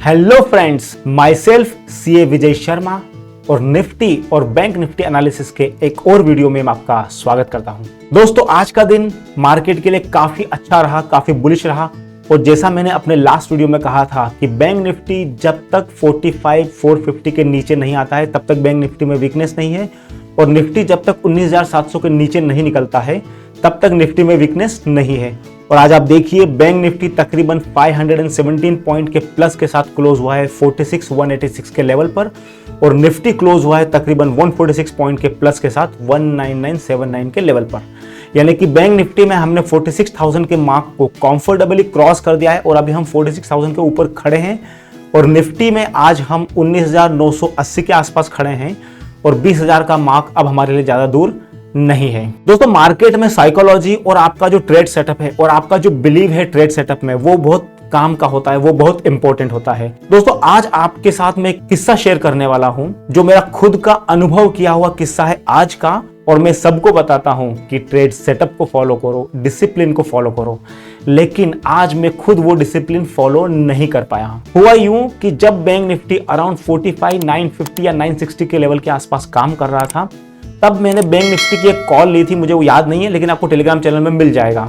Hello friends, my self CA Vijay Sharma और Nifty और bank Nifty analysis के एक और वीडियो में मैं आपका स्वागत करता हूं। दोस्तों, आज का दिन मार्केट के लिए काफी अच्छा रहा, काफी बुलिश रहा और जैसा मैंने अपने लास्ट वीडियो में कहा था कि बैंक निफ्टी जब तक 45,450 के नीचे नहीं आता है तब तक बैंक निफ्टी में वीकनेस नहीं है और निफ्टी जब तक 19,700 के नीचे नहीं निकलता है तब तक निफ्टी में वीकनेस नहीं है। और आज आप देखिए बैंक निफ्टी तकरीबन 517 पॉइंट के प्लस के साथ क्लोज हुआ है 46,186 के लेवल पर और निफ्टी क्लोज हुआ है तकरीबन 146 पॉइंट के प्लस के साथ 19979 के लेवल पर। यानी कि बैंक निफ्टी में हमने 46,000 के मार्क को कंफर्टेबली क्रॉस कर दिया है और अभी हम 46,000 के ऊपर खड़े हैं और निफ्टी में आज हम 19,980 के आसपास खड़े हैं और 20,000 का मार्क अब हमारे लिए ज्यादा दूर नहीं है। दोस्तों, मार्केट में साइकोलॉजी और आपका जो ट्रेड सेटअप है और आपका जो बिलीव है ट्रेड सेटअप में वो बहुत काम का होता है, वो बहुत इंपॉर्टेंट होता है। दोस्तों, आज आपके साथ मैं एक किस्सा शेयर करने वाला हूं जो मेरा खुद का अनुभव किया हुआ किस्सा है आज का और मैं सबको बताता हूं कि ट्रेड सेटअप को फॉलो करो, डिसिप्लिन को फॉलो करो। लेकिन आज मैं खुद वो डिसिप्लिन फॉलो नहीं कर पाया। हुआ यूं कि जब बैंक निफ्टी अराउंड 45,950 या 960 के लेवल के आसपास काम कर रहा था तब मैंने बैंक निफ्टी की एक कॉल ली थी, मुझे वो याद नहीं है लेकिन आपको टेलीग्राम चैनल में मिल जाएगा।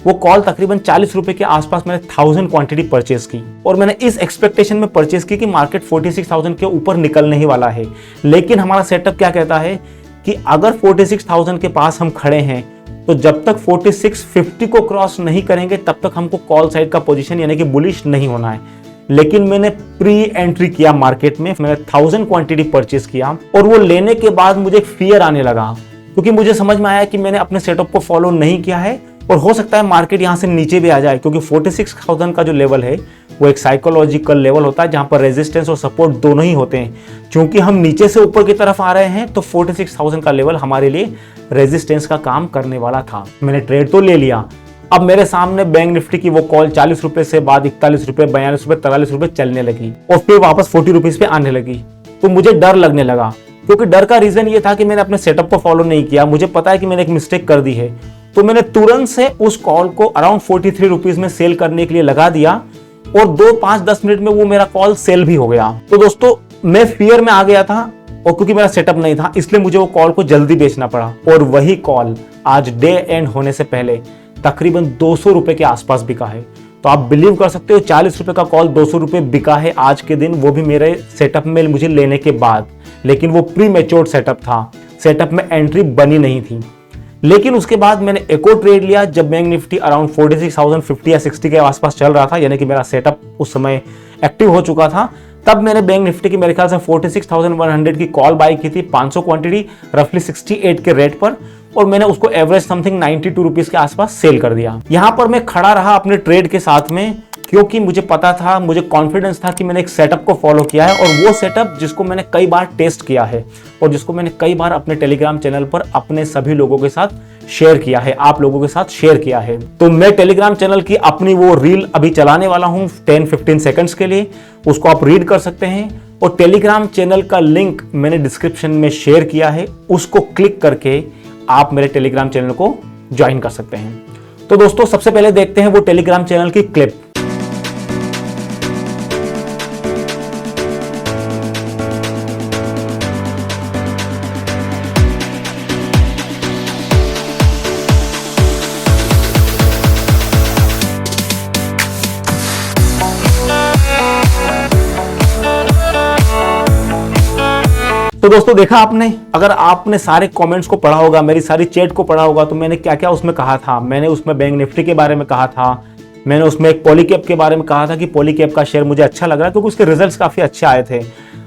वो कॉल तकरीबन 40 रुपए के आसपास मैंने 1000 क्वांटिटी परचेज की और मैंने इस एक्सपेक्टेशन में परचेज की कि मार्केट 46,000 के ऊपर निकलने ही वाला है। लेकिन हमारा सेटअप क्या कहता है कि अगर 46,000 के पास हम खड़े हैं तो जब तक 4650 को क्रॉस नहीं करेंगे तब तक हमको कॉल साइड का पोजीशन यानी कि बुलिश नहीं होना है। लेकिन मैंने प्री एंट्री किया मार्केट में, मैंने 1000 क्वांटिटी परचेज किया और वो लेने के बाद मुझे एक फियर आने लगा क्योंकि मुझे समझ में आया कि मैंने अपने सेटअप को फॉलो नहीं किया है और हो सकता है मार्केट यहां से नीचे भी आ जाए क्योंकि 46,000 का जो लेवल है वो एक साइकोलॉजिकल लेवल होता है जहां पर रेजिस्टेंस और सपोर्ट दोनों ही होते हैं। क्योंकि हम नीचे से ऊपर की तरफ आ रहे हैं तो 46,000 का लेवल हमारे लिए रेजिस्टेंस का काम करने वाला था। मैंने ट्रेड तो ले लिया। अब मेरे सामने बैंक निफ्टी की वो कॉल 40 रुपए से बाद 41 रुपए, 42 रुपए, 43 रुपए चलने लगी और फिर वापस 40 रुपीज पे आने लगी। तो मुझे डर लगने लगा क्योंकि डर का रीजन ये था कि मैंने अपने सेटअप को फॉलो नहीं किया। मुझे पता है कि मैंने एक मिस्टेक कर दी है तो मैंने तुरंत से उस कॉल को अराउंड 43 रुपीज में सेल करने के लिए लगा दिया और 5-10 मिनट में वो मेरा कॉल सेल भी हो गया। तो दोस्तों, मैं फियर में आ गया था और क्योंकि मेरा सेटअप नहीं था इसलिए मुझे वो कॉल को जल्दी बेचना पड़ा और वही कॉल आज डे एंड होने से पहले तकरीबन 200 रुपए के आसपास बिका है। तो आप बिलीव कर सकते हो 40 रुपए का कॉल 200 रुपए बिका है आज के दिन, वो भी मेरे सेटअप में मुझे लेने के बाद। लेकिन वो प्री मैच्योर्ड सेटअप था, सेटअप में एंट्री बनी नहीं थी। लेकिन उसके बाद मैंने एक और ट्रेड लिया जब बैंक निफ्टी अराउंड 46,050 या 60 के आसपास चल रहा था, यानी कि मेरा सेटअप उस समय एक्टिव हो चुका था। तब मैंने बैंक निफ्टी की मेरे ख्याल से 46,100 की कॉल बाय की थी, 500 क्वांटिटी रफली 68 के रेट पर और मैंने उसको एवरेज समथिंग 92 रुपीज के आसपास सेल कर दिया। यहां पर मैं खड़ा रहा अपने ट्रेड के साथ में क्योंकि मुझे पता था, मुझे कॉन्फिडेंस था कि मैंने एक सेटअप को फॉलो किया है और वो सेटअप जिसको मैंने कई बार टेस्ट किया है और जिसको मैंने कई बार अपने टेलीग्राम चैनल पर अपने सभी लोगों के साथ शेयर किया है, आप लोगों के साथ शेयर किया है। तो मैं टेलीग्राम चैनल की अपनी वो रील अभी चलाने वाला हूं 10-15 सेकंड्स के लिए, उसको आप रीड कर सकते हैं और टेलीग्राम चैनल का लिंक मैंने डिस्क्रिप्शन में शेयर किया है, उसको क्लिक करके आप मेरे टेलीग्राम चैनल को ज्वाइन कर सकते हैं। तो दोस्तों, सबसे पहले देखते हैं वो टेलीग्राम चैनल की क्लिप। तो दोस्तों, देखा आपने, अगर आपने सारे कमेंट्स को पढ़ा होगा, मेरी सारी चैट को पढ़ा होगा तो मैंने क्या क्या उसमें कहा था। मैंने उसमें बैंक निफ्टी के बारे में कहा था, मैंने उसमें एक पॉलीकैब के बारे में कहा था कि पॉलीकैब का शेयर मुझे अच्छा लग रहा है क्योंकि उसके रिजल्ट्स काफी अच्छे आए थे।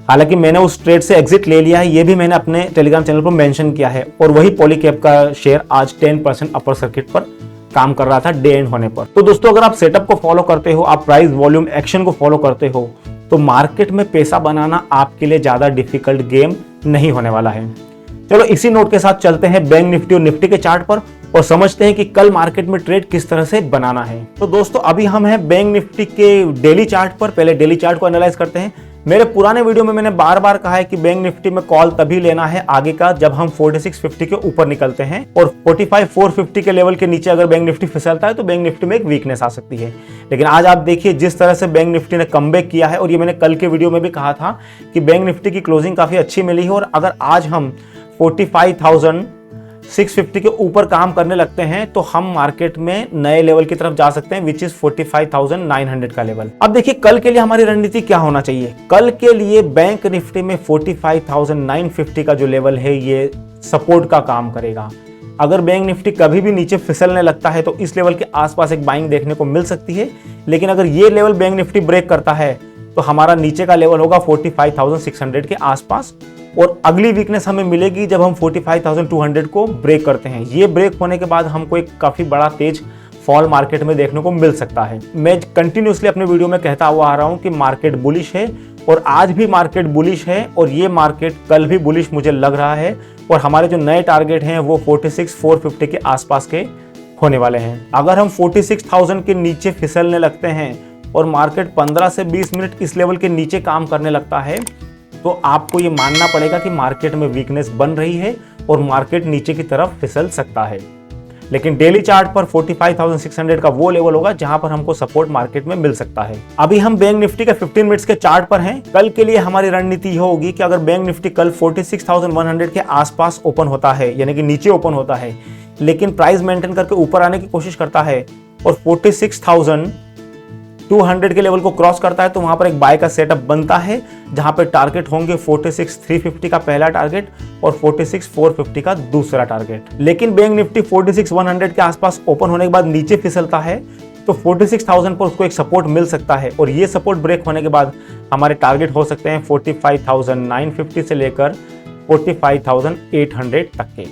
हालांकि मैंने उस ट्रेड से एग्जिट ले लिया है, ये भी मैंने अपने टेलीग्राम चैनल पर मेंशन किया है और वही पॉलीकैब का शेयर आज 10% अपर सर्किट पर काम कर रहा था डे एंड होने पर। तो दोस्तों, अगर आप सेटअप को फॉलो करते हो, आप प्राइस वॉल्यूम एक्शन को फॉलो करते हो तो मार्केट में पैसा बनाना आपके लिए ज्यादा डिफिकल्ट गेम नहीं होने वाला है। चलो इसी नोट के साथ चलते हैं बैंक निफ्टी और निफ्टी के चार्ट पर और समझते हैं कि कल मार्केट में ट्रेड किस तरह से बनाना है। तो दोस्तों, अभी हम हैं बैंक निफ्टी के डेली चार्ट पर। पहले डेली चार्ट को एनालाइज करते हैं। मेरे पुराने वीडियो में मैंने बार बार कहा है कि बैंक निफ्टी में कॉल तभी लेना है आगे का जब हम 4650 के ऊपर निकलते हैं, और 45450 के लेवल के नीचे अगर बैंक निफ्टी फिसलता है तो बैंक निफ्टी में एक वीकनेस आ सकती है। लेकिन आज आप देखिए जिस तरह से बैंक निफ्टी ने कमबैक किया है, और ये मैंने कल के वीडियो में भी कहा था कि बैंक निफ्टी की क्लोजिंग काफी अच्छी मिली है, और अगर आज हम 45,650 के ऊपर काम करने लगते हैं तो हम मार्केट में नए लेवल की तरफ जा सकते हैं, विच इज 45,900 का लेवल। अब देखिए कल के लिए हमारी रणनीति क्या होना चाहिए। कल के लिए बैंक निफ्टी में 45,950 का जो लेवल है ये सपोर्ट का काम करेगा। अगर बैंक निफ्टी कभी भी नीचे फिसलने लगता है तो इस लेवल के आसपास एक बाइंग देखने को मिल सकती है, लेकिन अगर ये लेवल बैंक निफ्टी ब्रेक करता है तो हमारा नीचे का लेवल होगा 45,600 के आसपास, और अगली वीकनेस हमें मिलेगी जब हम 45,200 को ब्रेक करते हैं। ये ब्रेक होने के बाद हमको एक काफी बड़ा तेज फॉल मार्केट में देखने को मिल सकता है। मैं कंटिन्यूसली अपने वीडियो में कहता हुआ आ रहा हूं कि मार्केट बुलिश है, और आज भी मार्केट बुलिश है, और ये मार्केट कल भी बुलिश मुझे लग रहा है, और हमारे जो नए टारगेट हैं वो 46,450 के आसपास के होने वाले हैं। अगर हम 46,000 के नीचे फिसलने लगते हैं और मार्केट 15 से 20 मिनट इस लेवल के नीचे काम करने लगता है तो आपको ये मानना पड़ेगा कि मार्केट में वीकनेस बन रही है और मार्केट नीचे की तरफ फिसल सकता है। लेकिन डेली चार्ट पर 45,600 का वो लेवल होगा जहां पर हमको सपोर्ट मार्केट में मिल सकता है। अभी हम बैंक निफ्टी के 15 मिनट्स के चार्ट पर हैं। कल के लिए हमारी रणनीति यह होगी कि अगर बैंक निफ्टी कल 46,100 के आसपास ओपन होता है, यानी कि नीचे ओपन होता है, लेकिन प्राइस मेंटेन करके ऊपर आने की कोशिश करता है और 46,200 के लेवल को क्रॉस करता है तो वहां पर एक बाय का सेटअप बनता है, जहां पर टारगेट होंगे 46,350 का पहला टारगेट और 46,450 का दूसरा टारगेट। लेकिन बैंक निफ्टी 46,100 के आसपास ओपन होने के बाद नीचे फिसलता है तो 46,000 पर उसको एक सपोर्ट मिल सकता है, और ये सपोर्ट ब्रेक होने के बाद हमारे टारगेट हो सकते हैं 45,950 से लेकर 45,800 तक के।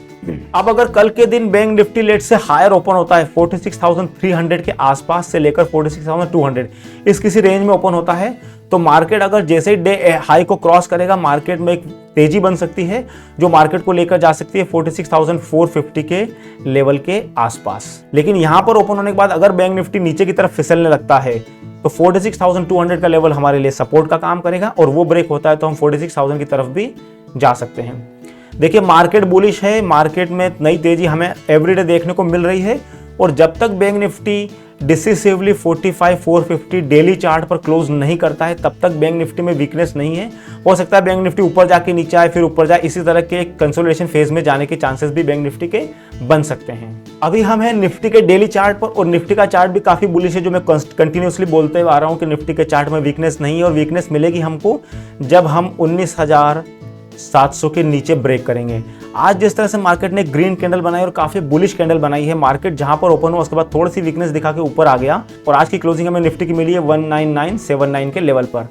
अब अगर कल के दिन बैंक निफ्टी लेट से हायर ओपन होता है 46,300 के आसपास से लेकर 46,200 इस किसी रेंज में ओपन होता है तो मार्केट अगर जैसे ही डे हाई को क्रॉस करेगा मार्केट में एक तेजी बन सकती है जो मार्केट को लेकर जा सकती है 46,450 के लेवल के आसपास। लेकिन यहां पर ओपन होने के बाद अगर बैंक निफ्टी नीचे की तरफ फिसलने लगता है तो 46,200 का लेवल हमारे लिए सपोर्ट का काम करेगा, और वो ब्रेक होता है तो हम 46,000 की तरफ भी जा सकते हैं। देखिए मार्केट बुलिश है, मार्केट में नई तेजी हमें एवरीडे देखने को मिल रही है, और जब तक bank Nifty decisively 45,450 daily chart पर क्लोज नहीं करता है तब तक बैंक निफ्टी में वीकनेस नहीं है। हो सकता है बैंक निफ्टी ऊपर जाके नीचे आए फिर ऊपर जाए, इसी तरह के कंसोलिडेशन फेज में जाने के चांसेस भी बैंक निफ्टी के बन सकते हैं। अभी हम हैं निफ्टी के डेली चार्ट पर, और निफ्टी का चार्ट भी काफी बुलिश है, जो मैं कंटिन्यूसली बोलते हुए आ रहा हूं कि निफ्टी के चार्ट में वीकनेस नहीं है, और वीकनेस मिलेगी हमको जब हम 19,700 के नीचे ब्रेक करेंगे। आज जिस तरह से मार्केट ने ग्रीन कैंडल बनाई और काफी बुलिश कैंडल बनाई है, मार्केट जहां पर ओपन हुआ उसके बाद थोड़ी सी वीकनेस दिखा के ऊपर आ गया, और आज की क्लोजिंग हमें निफ्टी की मिली है 19979 के लेवल पर।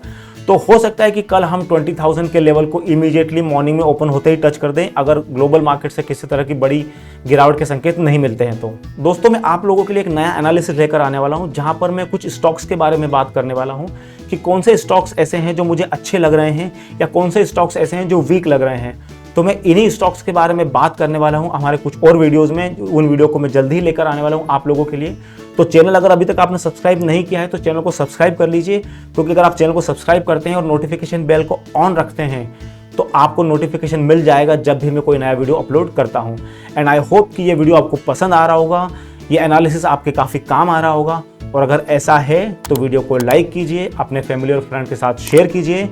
तो हो सकता है कि कल हम 20,000 के लेवल को इमीडिएटली मॉर्निंग में ओपन होते ही टच कर दें, अगर ग्लोबल मार्केट से किसी तरह की बड़ी गिरावट के संकेत नहीं मिलते हैं तो। दोस्तों मैं आप लोगों के लिए एक नया एनालिसिस लेकर आने वाला हूं, जहां पर मैं कुछ स्टॉक्स के बारे में बात करने वाला हूं कि कौन से स्टॉक्स ऐसे हैं जो मुझे अच्छे लग रहे हैं या कौन से स्टॉक्स ऐसे हैं जो वीक लग रहे हैं। तो मैं इन्हीं स्टॉक्स के बारे में बात करने वाला हूं हमारे कुछ और वीडियोस में, उन वीडियो को मैं जल्दी ही लेकर आने वाला हूं आप लोगों के लिए। तो चैनल अगर अभी तक आपने सब्सक्राइब नहीं किया है तो चैनल को सब्सक्राइब कर लीजिए, क्योंकि अगर आप चैनल को सब्सक्राइब करते हैं और नोटिफिकेशन बेल को ऑन रखते हैं तो आपको नोटिफिकेशन मिल जाएगा जब भी मैं कोई नया वीडियो अपलोड करता हूं। एंड आई होप कि ये वीडियो आपको पसंद आ रहा होगा, ये एनालिसिस आपके काफ़ी काम आ रहा होगा, और अगर ऐसा है तो वीडियो को लाइक कीजिए, अपने फैमिली और फ्रेंड के साथ शेयर कीजिए,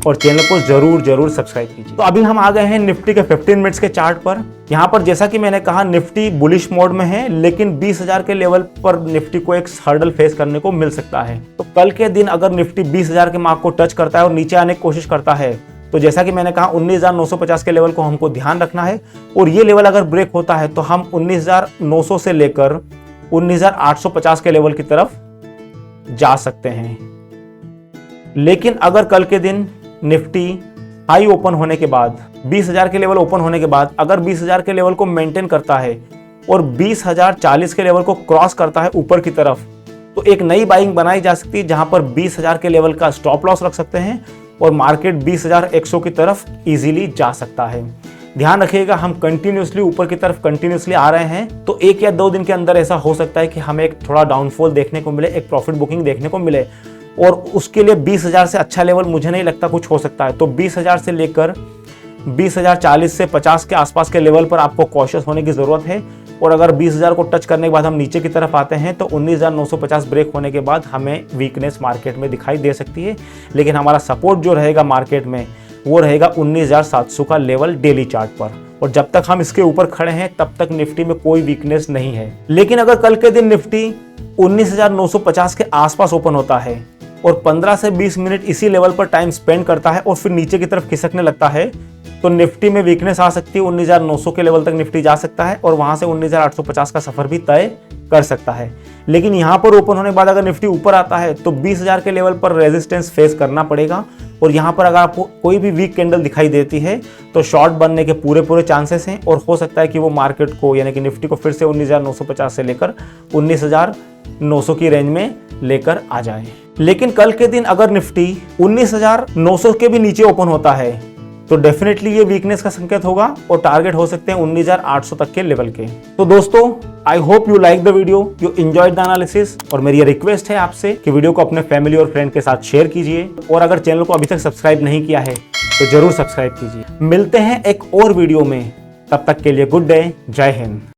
और चैनल को जरूर सब्सक्राइब कीजिए। तो अभी हम आ गए हैं निफ्टी के 15 मिनट्स के चार्ट पर। यहाँ पर जैसा कि मैंने कहा निफ्टी बुलिश मोड में है, लेकिन 20,000 के लेवल पर निफ्टी को एक हर्डल फेस करने को मिल सकता है। तो कल के दिन अगर निफ्टी 20,000 के मार्क को टच करता है और नीचे आने की कोशिश करता है तो जैसा कि मैंने कहा 19,950 के लेवल को हमको ध्यान रखना है, और ये लेवल अगर ब्रेक होता है तो हम 19,900 से लेकर 19,850 के लेवल की तरफ जा सकते हैं। लेकिन अगर कल के दिन निफ्टी हाई ओपन होने के बाद 20,000 के लेवल ओपन होने के बाद अगर 20,000 के लेवल को मेंटेन करता है और 20,040 के लेवल को क्रॉस करता है ऊपर की तरफ, तो एक नई बाइंग बनाई जा सकती है जहां पर 20,000 के लेवल का स्टॉप लॉस रख सकते हैं और मार्केट 20,100 की तरफ इजीली जा सकता है। ध्यान रखिएगा हम कंटिन्यूसली ऊपर की तरफ कंटिन्यूसली आ रहे हैं, तो 1 या 2 दिन के अंदर ऐसा हो सकता है कि हमें एक थोड़ा डाउनफॉल देखने को मिले, एक प्रॉफिट बुकिंग देखने को मिले। और उसके लिए 20,000 से अच्छा लेवल मुझे नहीं लगता कुछ हो सकता है। तो 20,000 से लेकर 20,040 से 50 के आसपास के लेवल पर आपको कॉशियस होने की ज़रूरत है। और अगर 20,000 को टच करने के बाद हम नीचे की तरफ आते हैं तो 19,950 ब्रेक होने के बाद हमें वीकनेस मार्केट में दिखाई दे सकती है। लेकिन हमारा सपोर्ट जो रहेगा मार्केट में वो रहेगा 19,700 का लेवल डेली चार्ट पर। और जब तक हम इसके ऊपर खड़े हैं तब तक निफ्टी में कोई वीकनेस नहीं है। लेकिन अगर कल के दिन निफ्टी 19,950 के आसपास ओपन होता है और 15 से 20 मिनट इसी लेवल पर टाइम स्पेंड करता है और फिर नीचे की तरफ खिसकने लगता है तो निफ्टी में वीकनेस आ सकती है। 19,900 के लेवल तक निफ्टी जा सकता है और वहां से 19,850 का सफर भी तय कर सकता है। लेकिन यहां पर ओपन होने के बाद अगर निफ्टी ऊपर आता है तो 20,000 के लेवल पर रेजिस्टेंस फेस करना पड़ेगा। और यहां पर अगर आपको कोई भी वीक कैंडल दिखाई देती है तो शॉर्ट बनने के पूरे चांसेस हैं और हो सकता है कि वो मार्केट को यानी कि निफ्टी को फिर से 19,950 से लेकर 19,900 की रेंज में लेकर आ जाए। लेकिन कल के दिन अगर निफ्टी 19,900 के भी नीचे ओपन होता है तो डेफिनेटली ये वीकनेस का संकेत होगा और टारगेट हो सकते हैं 19,800 तक के लेवल के। तो दोस्तों, I hope you like the video, you enjoyed the analysis. और मेरी ये रिक्वेस्ट है आपसे कि वीडियो को अपने फैमिली और फ्रेंड के साथ शेयर कीजिए और अगर चैनल को अभी तक सब्सक्राइब नहीं किया है तो जरूर सब्सक्राइब कीजिए। मिलते हैं एक और वीडियो में, तब तक के लिए गुड डे, जय हिंद।